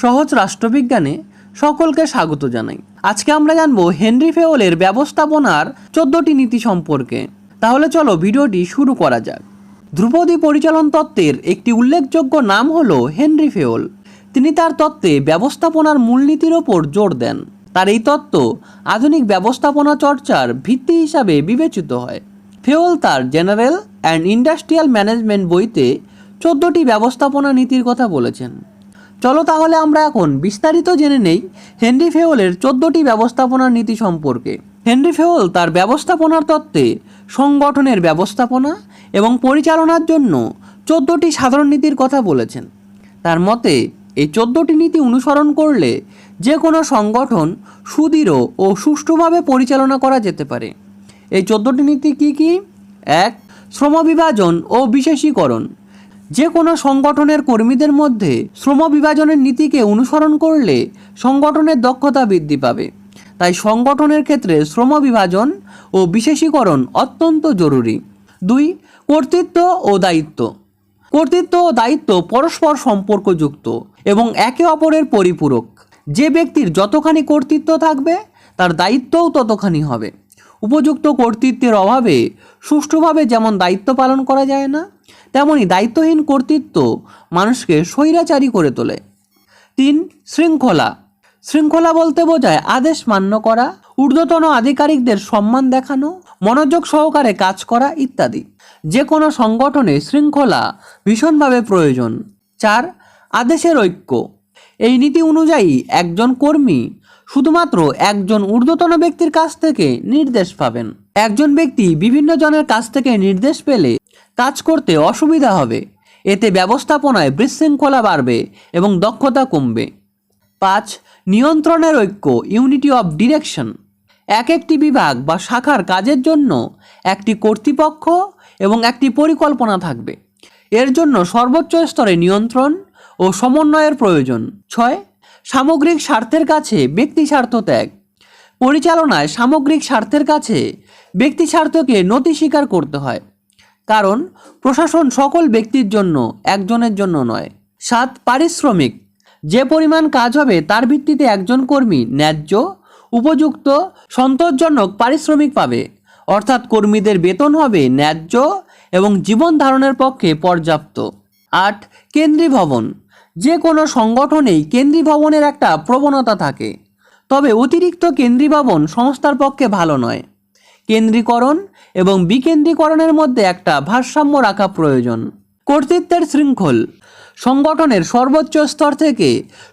সহজ রাষ্ট্রবিজ্ঞানে সকলকে স্বাগত জানাই। আজকে আমরা জানবো হেনরি ফেওলের ব্যবস্থাপনার 14টি নীতি সম্পর্কে। তাহলে চলো ভিডিওটি শুরু করা যাক। ধ্রুপদী পরিচালন তত্ত্বের একটি উল্লেখযোগ্য নাম হলো হেনরি ফেওল। তিনি তার তত্ত্বে ব্যবস্থাপনার মূলনীতির ওপর জোর দেন। তার এই তত্ত্ব আধুনিক ব্যবস্থাপনা চর্চার ভিত্তি হিসাবে বিবেচিত হয়। ফেওল তার জেনারেল অ্যান্ড ইন্ডাস্ট্রিয়াল ম্যানেজমেন্ট বইতে 14টি ব্যবস্থাপনা নীতির কথা বলেছেন। চলো তাহলে আমরা এখন বিস্তারিত জেনে নেই হেনরি ফেওলের 14টি ব্যবস্থাপনার নীতি সম্পর্কে। হেনরি ফেওল তার ব্যবস্থাপনার তত্ত্বে সংগঠনের ব্যবস্থাপনা এবং পরিচালনার জন্য 14টি সাধারণ নীতির কথা বলেছেন। তার মতে এই 14টি নীতি অনুসরণ করলে যে কোনো সংগঠন সুদৃঢ় ও সুষ্ঠুভাবে পরিচালনা করা যেতে পারে। এই 14টি নীতি কি কি? 1. শ্রমবিভাজন ও বিশেষীকরণ। যে কোনো সংগঠনের কর্মীদের মধ্যে শ্রম বিভাজনের নীতিকে অনুসরণ করলে সংগঠনের দক্ষতা বৃদ্ধি পাবে। তাই সংগঠনের ক্ষেত্রে শ্রম বিভাজন ও বিশেষীকরণ অত্যন্ত জরুরি। 2. কর্তৃত্ব ও দায়িত্ব। কর্তৃত্ব ও দায়িত্ব পরস্পর সম্পর্কযুক্ত এবং একে অপরের পরিপূরক। যে ব্যক্তির যতখানি কর্তৃত্ব থাকবে তার দায়িত্বও ততখানি হবে। উপযুক্ত কর্তৃত্বের অভাবে সুষ্ঠুভাবে যেমন দায়িত্ব পালন করা যায় না, তেমনি দায়িত্বহীন কর্তৃত্ব মানুষকে স্বৈরাচারী করে তোলে। 3. শৃঙ্খলা। শৃঙ্খলা বলতে বোঝায় আদেশ মান্য করা, ঊর্ধ্বতন আধিকারিকদের সম্মান দেখানো, মনোযোগ সহকারে কাজ করা ইত্যাদি। যে কোনো সংগঠনে শৃঙ্খলা ভীষণভাবে প্রয়োজন। 4. আদেশের ঐক্য। এই নীতি অনুযায়ী একজন কর্মী শুধুমাত্র একজন ঊর্ধ্বতন ব্যক্তির কাছ থেকে নির্দেশ পাবেন। একজন ব্যক্তি বিভিন্ন জনের কাছ থেকে নির্দেশ পেলে কাজ করতে অসুবিধা হবে। এতে ব্যবস্থাপনায় বিশৃঙ্খলা বাড়বে এবং দক্ষতা কমবে। 5. নিয়ন্ত্রণের ঐক্য, ইউনিটি অফ ডিরেকশন। একটি বিভাগ বা শাখার কাজের জন্য একটি কর্তৃপক্ষ এবং একটি পরিকল্পনা থাকবে। এর জন্য সর্বোচ্চ স্তরে নিয়ন্ত্রণ ও সমন্বয়ের প্রয়োজন। 6. সামগ্রিক স্বার্থের কাছে ব্যক্তি স্বার্থ ত্যাগ। পরিচালনায় সামগ্রিক স্বার্থের কাছে ব্যক্তি স্বার্থকে নতি স্বীকার করতে হয়, কারণ প্রশাসন সকল ব্যক্তির জন্য, একজনের জন্য নয়। 7. পারিশ্রমিক। যে পরিমাণ কাজ হবে তার ভিত্তিতে একজন কর্মী ন্যায্য, উপযুক্ত, সন্তোষজনক পারিশ্রমিক পাবে, অর্থাৎ কর্মীদের বেতন হবে ন্যায্য এবং জীবন ধারণের পক্ষে পর্যাপ্ত। 8. কেন্দ্রীভবন। যে কোনো সংগঠনেই কেন্দ্রীভবনের একটা প্রবণতা থাকে, তবে অতিরিক্ত কেন্দ্রীভবন সংস্থার পক্ষে ভালো নয়। কেন্দ্রীকরণ এবং বিকেন্দ্রীকরণের মধ্যে একটা ভারসাম্য রাখা প্রয়োজন। কর্তৃত্বের শৃঙ্খল। সংগঠনের সর্বোচ্চ স্তর থেকে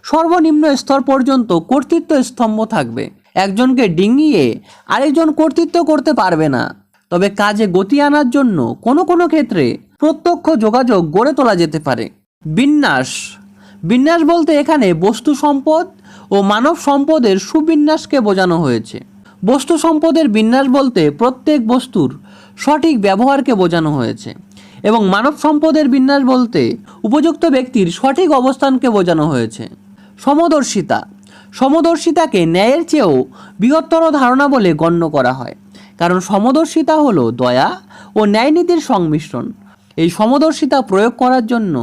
সর্বনিম্ন স্তর পর্যন্ত কর্তৃত্ব স্তম্ভ থাকবে। একজনকে ডিঙিয়ে আরেকজন কর্তৃত্ব করতে পারবে না, তবে কাজে গতি আনার জন্য কোনো কোনো ক্ষেত্রে প্রত্যক্ষ যোগাযোগ গড়ে তোলা যেতে পারে। বিন্যাস। বিন্যাস বলতে এখানে বস্তু সম্পদ ও মানব সম্পদের সুবিন্যাসকে বোঝানো হয়েছে। বস্তু সম্পদের বিন্যাস বলতে প্রত্যেক বস্তুর সঠিক ব্যবহারকে বোঝানো হয়েছে এবং মানব সম্পদের বিন্যাস বলতে উপযুক্ত ব্যক্তির সঠিক অবস্থানকে বোঝানো হয়েছে। সমদর্শিতা। সমদর্শিতাকে ন্যায়ের চেয়েও বৃহত্তর ধারণা বলে গণ্য করা হয়, কারণ সমদর্শিতা হলো দয়া ও ন্যায়নীতির সংমিশ্রণ। এই সমদর্শিতা প্রয়োগ করার জন্য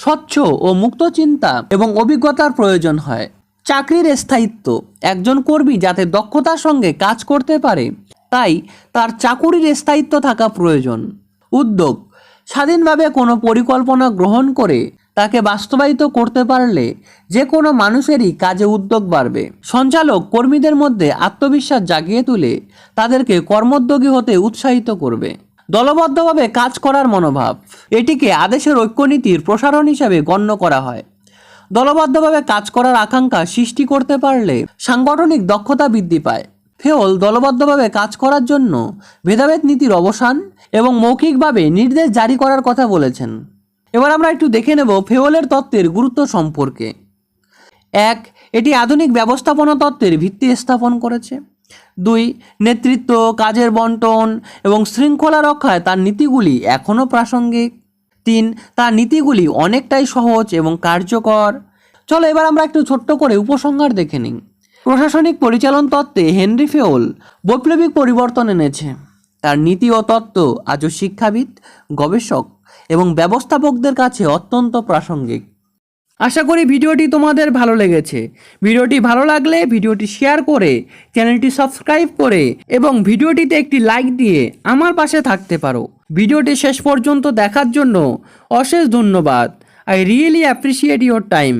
স্বচ্ছ ও মুক্ত চিন্তা এবং অভিজ্ঞতার প্রয়োজন হয়। চাকরির স্থায়িত্ব। একজন কর্মী যাতে দক্ষতার সঙ্গে কাজ করতে পারে, তাই তার চাকুরির স্থায়িত্ব থাকা প্রয়োজন। উদ্যোগ। স্বাধীনভাবে কোনো পরিকল্পনা গ্রহণ করে তাকে বাস্তবায়িত করতে পারলে যে কোনো মানুষেরই কাজে উদ্যোগ বাড়বে। সঞ্চালক কর্মীদের মধ্যে আত্মবিশ্বাস জাগিয়ে তুলে তাদেরকে কর্মোদ্যোগী হতে উৎসাহিত করবে। দলবদ্ধভাবে কাজ করার মনোভাব। এটিকে আদেশের ঐক্যনীতির প্রসারণ হিসাবে গণ্য করা হয়। দলবদ্ধভাবে কাজ করার আকাঙ্ক্ষা সৃষ্টি করতে পারলে সাংগঠনিক দক্ষতা বৃদ্ধি পায়। ফেওল দলবদ্ধভাবে কাজ করার জন্য ভেদাভেদ নীতির অবসান এবং মৌখিকভাবে নির্দেশ জারি করার কথা বলেছেন। এবার আমরা একটু দেখে নেব ফেওলের তত্ত্বের গুরুত্ব সম্পর্কে। 1. এটি আধুনিক ব্যবস্থাপনা তত্ত্বের ভিত্তি স্থাপন করেছে। 2. নেতৃত্ব, কাজের বন্টন এবং শৃঙ্খলা রক্ষায় তার নীতিগুলি এখনও প্রাসঙ্গিক। 3. তার নীতিগুলি অনেকটাই সহজ এবং কার্যকর। চলো এবার আমরা একটু ছোট্ট করে উপসংহার দেখে নিই। প্রশাসনিক পরিচালন তত্ত্বে হেনরি ফেওল বৈপ্লবিক পরিবর্তন এনেছে। তার নীতি ও তত্ত্ব আজও শিক্ষাবিদ, গবেষক এবং ব্যবস্থাপকদের কাছে অত্যন্ত প্রাসঙ্গিক। আশা করি ভিডিওটি তোমাদের ভালো লেগেছে। ভিডিওটি ভালো লাগলে ভিডিওটি শেয়ার করে চ্যানেলটি সাবস্ক্রাইব করে এবং ভিডিওটিতে একটি লাইক দিয়ে আমার পাশে থাকতে পারো। ভিডিওটি শেষ পর্যন্ত দেখার জন্য অশেষ ধন্যবাদ। I really appreciate your time.